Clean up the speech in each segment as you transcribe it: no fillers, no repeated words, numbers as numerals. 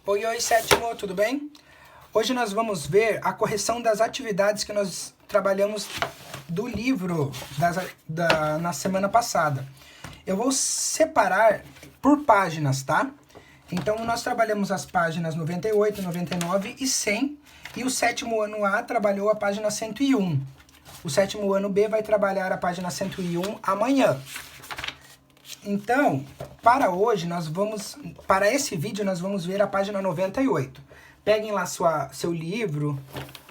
Oi, oi, sétimo, tudo bem? Hoje nós vamos ver a correção das atividades que nós trabalhamos do livro na semana passada. Eu vou separar por páginas, tá? Então, nós trabalhamos as páginas 98, 99 e 100, e o sétimo ano A trabalhou a página 101. O sétimo ano B vai trabalhar a página 101 amanhã. Então, para esse vídeo, nós vamos ver a página 98. Peguem lá seu livro,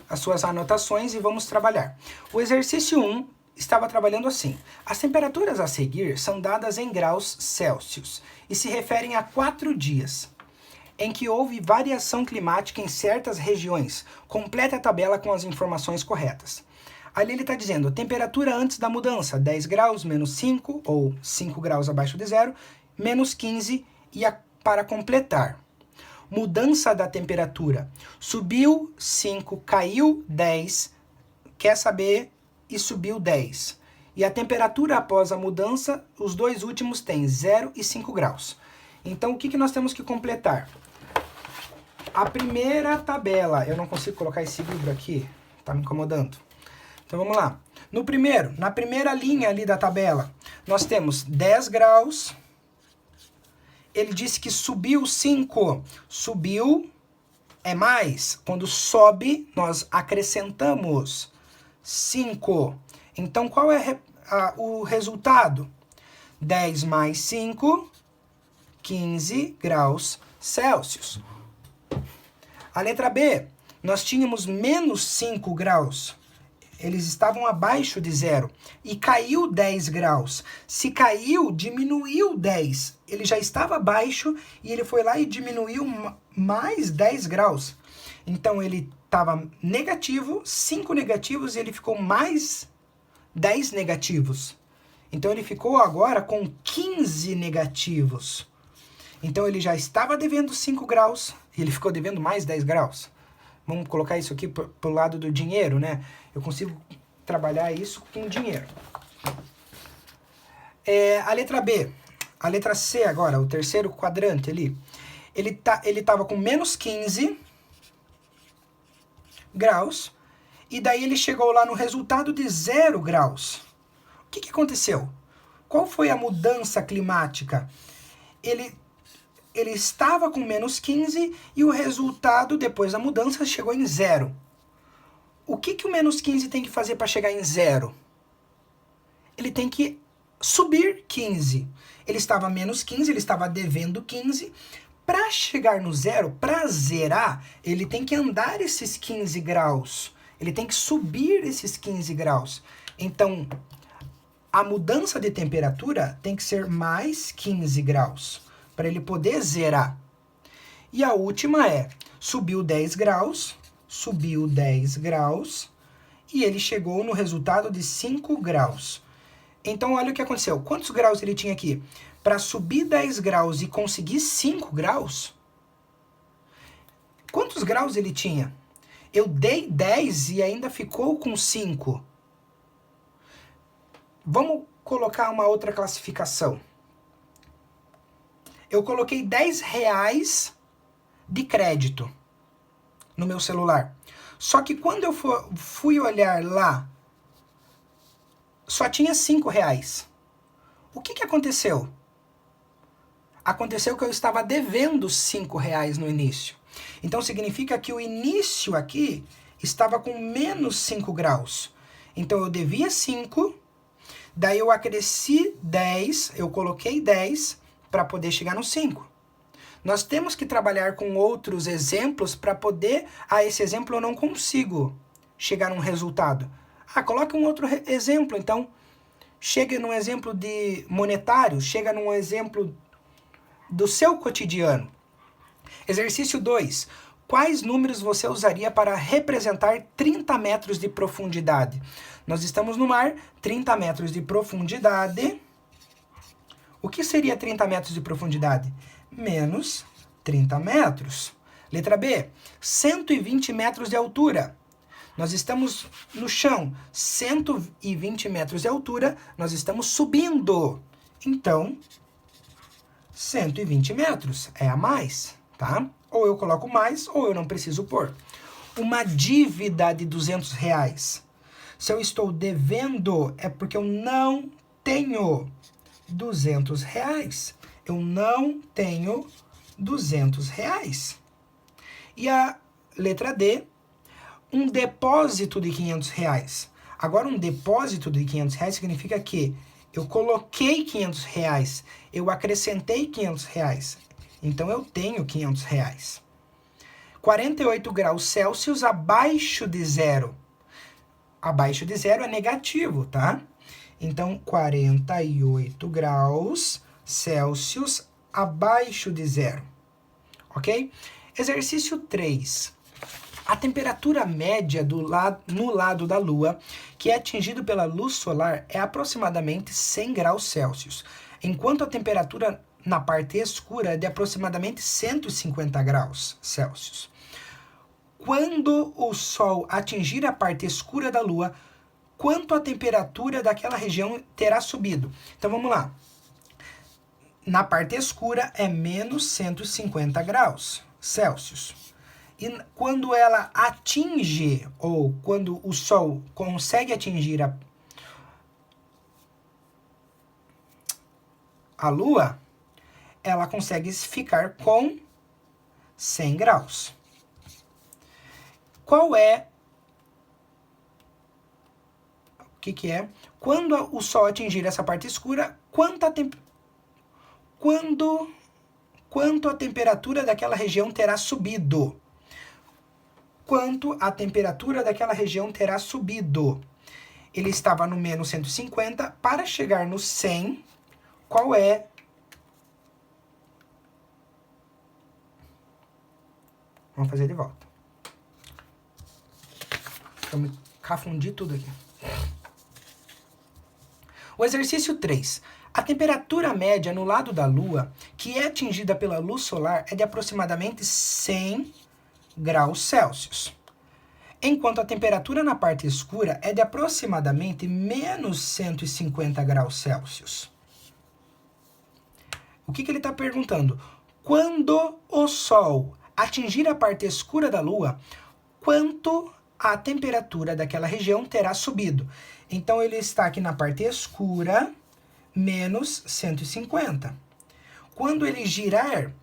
as suas anotações e vamos trabalhar. O exercício 1 estava trabalhando assim. As temperaturas a seguir são dadas em graus Celsius e se referem a 4 dias em que houve variação climática em certas regiões. Complete a tabela com as informações corretas. Ali ele está dizendo, temperatura antes da mudança, 10 graus, menos 5, ou 5 graus abaixo de zero, menos 15, e para completar. Mudança da temperatura, subiu 5, caiu 10, quer saber, e subiu 10. E a temperatura após a mudança, os dois últimos têm 0 e 5 graus. Então, o que nós temos que completar? A primeira tabela, eu não consigo colocar esse livro aqui, está me incomodando. Então vamos lá. Na primeira linha ali da tabela, nós temos 10 graus. Ele disse que subiu 5. Subiu é mais. Quando sobe, nós acrescentamos 5. Então qual é o resultado? 10 mais 5, 15 graus Celsius. A letra B, nós tínhamos menos 5 graus. Eles estavam abaixo de zero. E caiu 10 graus. Se caiu, diminuiu 10. Ele já estava abaixo e ele foi lá e diminuiu mais 10 graus. Então ele estava negativo, 5 negativos, e ele ficou mais 10 negativos. Então ele ficou agora com 15 negativos. Então ele já estava devendo 5 graus e ele ficou devendo mais 10 graus. Vamos colocar isso aqui pro lado do dinheiro, né? Eu consigo trabalhar isso com dinheiro. A letra B. A letra C agora, o terceiro quadrante ali. Ele estava com menos 15 graus. E daí ele chegou lá no resultado de 0 graus. O que aconteceu? Qual foi a mudança climática? Ele estava com menos 15 e o resultado, depois da mudança, chegou em 0. O que o menos 15 tem que fazer para chegar em 0? Ele tem que subir 15. Ele estava menos 15, ele estava devendo 15. Para chegar no 0, para zerar, ele tem que andar esses 15 graus. Ele tem que subir esses 15 graus. Então, a mudança de temperatura tem que ser mais 15 graus. Para ele poder zerar. E a última subiu 10 graus, e ele chegou no resultado de 5 graus. Então, olha o que aconteceu. Quantos graus ele tinha aqui? Para subir 10 graus e conseguir 5 graus, quantos graus ele tinha? Eu dei 10 e ainda ficou com 5. Vamos colocar uma outra classificação. Eu coloquei 10 reais de crédito no meu celular. Só que quando eu fui olhar lá, só tinha 5 reais. O que aconteceu? Aconteceu que eu estava devendo 5 reais no início. Então significa que o início aqui estava com menos 5 graus. Então eu devia 5, daí eu acresci 10, eu coloquei 10, para poder chegar no 5. Nós temos que trabalhar com outros exemplos para poder... esse exemplo eu não consigo chegar num resultado. Coloque um outro exemplo, então. Chega num exemplo de monetário, chega num exemplo do seu cotidiano. Exercício 2. Quais números você usaria para representar 30 metros de profundidade? Nós estamos no mar, 30 metros de profundidade... O que seria 30 metros de profundidade? Menos 30 metros. Letra B, 120 metros de altura. Nós estamos no chão, 120 metros de altura, nós estamos subindo. Então, 120 metros é a mais, tá? Ou eu coloco mais, ou eu não preciso pôr. Uma dívida de R$200. Se eu estou devendo, é porque eu não tenho R$200. Eu não tenho R$200. E a letra D, um depósito de R$500. Agora, um depósito de R$500 significa que eu coloquei R$500, eu acrescentei R$500. Então, eu tenho R$500. 48 graus Celsius abaixo de zero. Abaixo de zero é negativo, tá? Então, 48 graus Celsius abaixo de zero. Ok? Exercício 3. A temperatura média no lado da Lua, que é atingido pela luz solar, é aproximadamente 100 graus Celsius, enquanto a temperatura na parte escura é de aproximadamente 150 graus Celsius. Quando o Sol atingir a parte escura da Lua, quanto a temperatura daquela região terá subido? Então vamos lá. Na parte escura é menos 150 graus Celsius. E quando ela atinge, ou quando o Sol consegue atingir a Lua, ela consegue ficar com 100 graus. Qual é? O que é? Quando o Sol atingir essa parte escura, quanto a temperatura daquela região terá subido? Quanto a temperatura daquela região terá subido? Ele estava no menos 150, para chegar no 100, qual é? Vamos fazer de volta. Eu me cafundi tudo aqui. O exercício 3. A temperatura média no lado da Lua, que é atingida pela luz solar, é de aproximadamente 100 graus Celsius. Enquanto a temperatura na parte escura é de aproximadamente menos 150 graus Celsius. O que ele está perguntando? Quando o Sol atingir a parte escura da Lua, quanto a temperatura daquela região terá subido? Então, ele está aqui na parte escura, menos 150. Quando ele girar,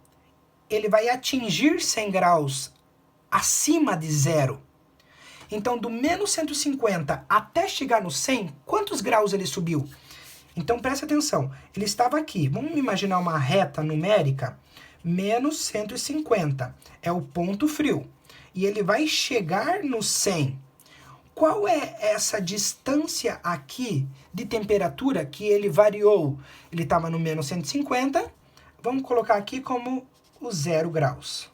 ele vai atingir 100 graus acima de zero. Então, do menos 150 até chegar no 100, quantos graus ele subiu? Então, presta atenção. Ele estava aqui. Vamos imaginar uma reta numérica. Menos 150 é o ponto frio. E ele vai chegar no 100. Qual é essa distância aqui de temperatura que ele variou? Ele estava no menos 150. Vamos colocar aqui como o 0 graus.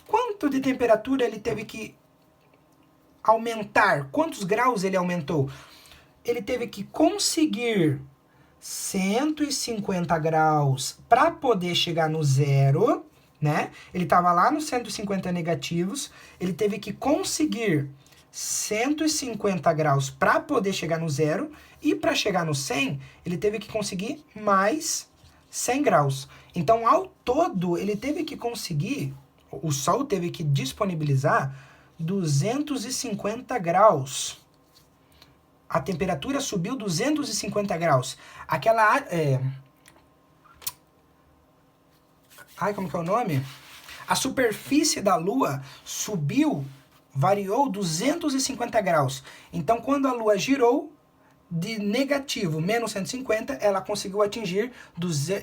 Quanto de temperatura ele teve que aumentar? Quantos graus ele aumentou? Ele teve que conseguir 150 graus para poder chegar no 0, né? Ele estava lá nos 150 negativos, ele teve que conseguir 150 graus para poder chegar no 0, e para chegar no 100, ele teve que conseguir mais 100 graus. Então, ao todo, ele teve que conseguir, o Sol teve que disponibilizar 250 graus. A temperatura subiu 250 graus. Como que é o nome? A superfície da Lua variou 250 graus. Então, quando a Lua girou de negativo, menos 150, ela conseguiu atingir,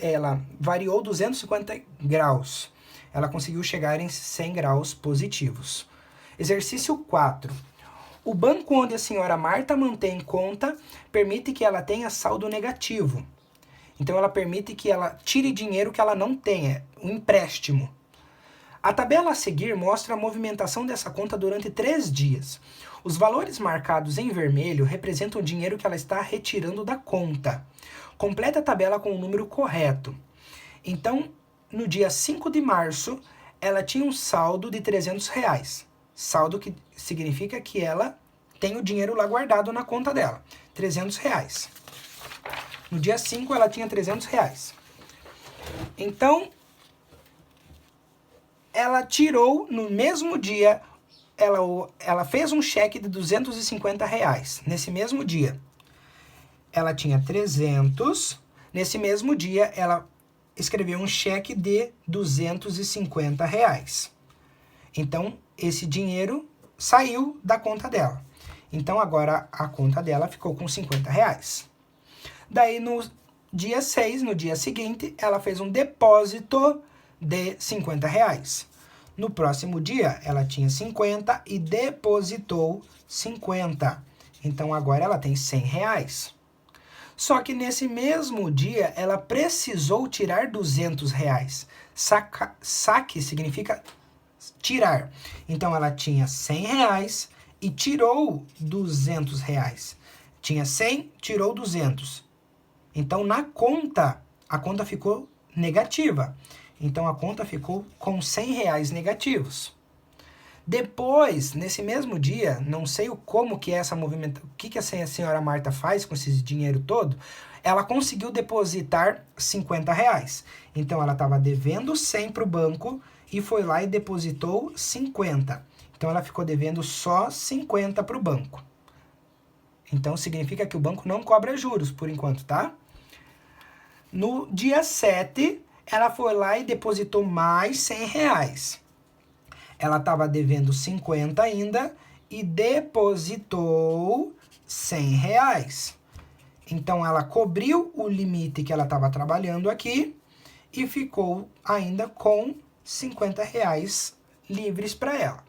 ela variou 250 graus. Ela conseguiu chegar em 100 graus positivos. Exercício 4. O banco onde a senhora Marta mantém conta permite que ela tenha saldo negativo. Então, ela permite que ela tire dinheiro que ela não tenha, um empréstimo. A tabela a seguir mostra a movimentação dessa conta durante 3 dias. Os valores marcados em vermelho representam o dinheiro que ela está retirando da conta. Complete a tabela com o número correto. Então, no dia 5 de março, ela tinha um saldo de R$300. Saldo que significa que ela tem o dinheiro lá guardado na conta dela. R$300. No dia 5, ela tinha R$300. Então, ela tirou no mesmo dia, ela fez um cheque de R$250 nesse mesmo dia. Ela tinha 300, nesse mesmo dia ela escreveu um cheque de R$250. Então, esse dinheiro saiu da conta dela. Então, agora a conta dela ficou com R$50. Daí, no dia 6, no dia seguinte, ela fez um depósito de R$50. No próximo dia, ela tinha 50 e depositou 50. Então, agora ela tem R$100. Só que nesse mesmo dia, ela precisou tirar R$200. Saque significa tirar. Então, ela tinha R$100 e tirou R$200. Tinha 100, tirou 200. Então, na conta, a conta ficou negativa. Então, a conta ficou com R$100 negativos. Depois, nesse mesmo dia, não sei como que é essa movimentação, o que a senhora Marta faz com esse dinheiro todo, ela conseguiu depositar R$50. Então, ela estava devendo 100 para o banco e foi lá e depositou 50. Então, ela ficou devendo só 50 para o banco. Então, significa que o banco não cobra juros por enquanto, tá? No dia 7, ela foi lá e depositou mais R$100. Ela estava devendo 50 ainda e depositou R$100. Então, ela cobriu o limite que ela estava trabalhando aqui e ficou ainda com R$50 livres para ela.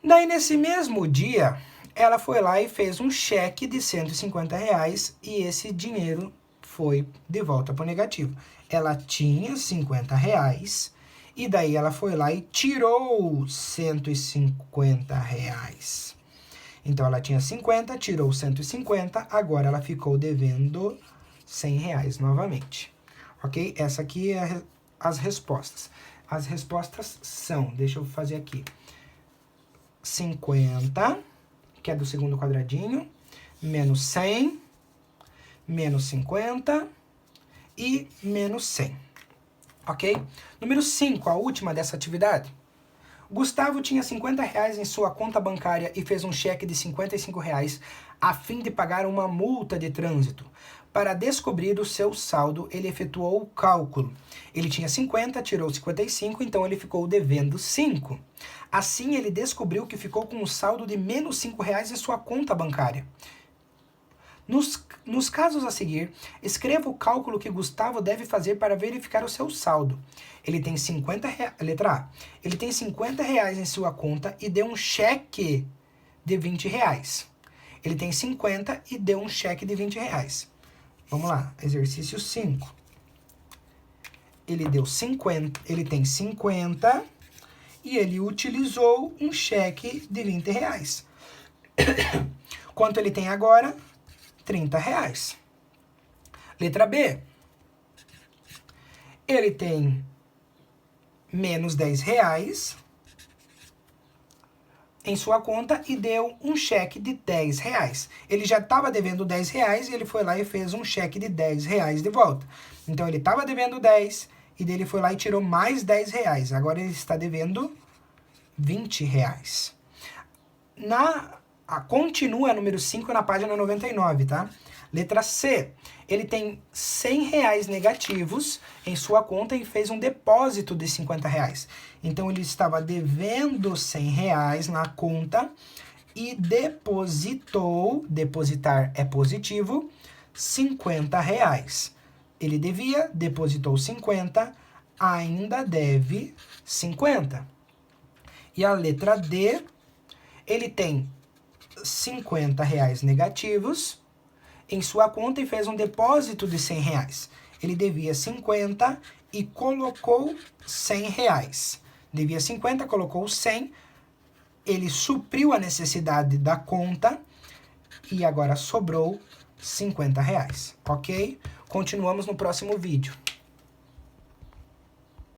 Daí, nesse mesmo dia, ela foi lá e fez um cheque de R$150 e esse dinheiro foi de volta para o negativo. Ela tinha R$50 e daí ela foi lá e tirou R$150. Então, ela tinha 50, tirou 150, agora ela ficou devendo R$100 novamente. Ok? Essa aqui é as respostas. As respostas são, deixa eu fazer aqui, 50, que é do segundo quadradinho, menos 100, menos 50 e menos 100. Ok? Número 5, a última dessa atividade. Gustavo tinha R$50 em sua conta bancária e fez um cheque de R$55 a fim de pagar uma multa de trânsito. Para descobrir o seu saldo, ele efetuou o cálculo. Ele tinha 50, tirou 55, então ele ficou devendo 5. Assim, ele descobriu que ficou com um saldo de menos R$5 em sua conta bancária. Nos casos a seguir, escreva o cálculo que Gustavo deve fazer para verificar o seu saldo. Ele tem letra A. Ele tem R$50 em sua conta e deu um cheque de R$20. Ele tem 50 e deu um cheque de R$20. Vamos lá, exercício 5. Ele tem 50 e ele utilizou um cheque de R$20. Quanto ele tem agora? R$30. Letra B. Ele tem menos R$10 em sua conta e deu um cheque de R$10. Ele já estava devendo R$10 e ele foi lá e fez um cheque de R$10 de volta. Então, ele estava devendo 10 e dele foi lá e tirou mais R$10. Agora, ele está devendo R$20. Continua número 5 na página 99, tá? Letra C. Ele tem R$100 negativos em sua conta e fez um depósito de R$50. Então, ele estava devendo R$100 na conta e depositar é positivo, R$50. Ele devia, depositou 50, ainda deve 50. E a letra D, ele tem R$50 negativos em sua conta e fez um depósito de R$100. Ele devia 50 e colocou R$100. Devia 50, colocou 100. Ele supriu a necessidade da conta e agora sobrou R$50. Ok? Continuamos no próximo vídeo.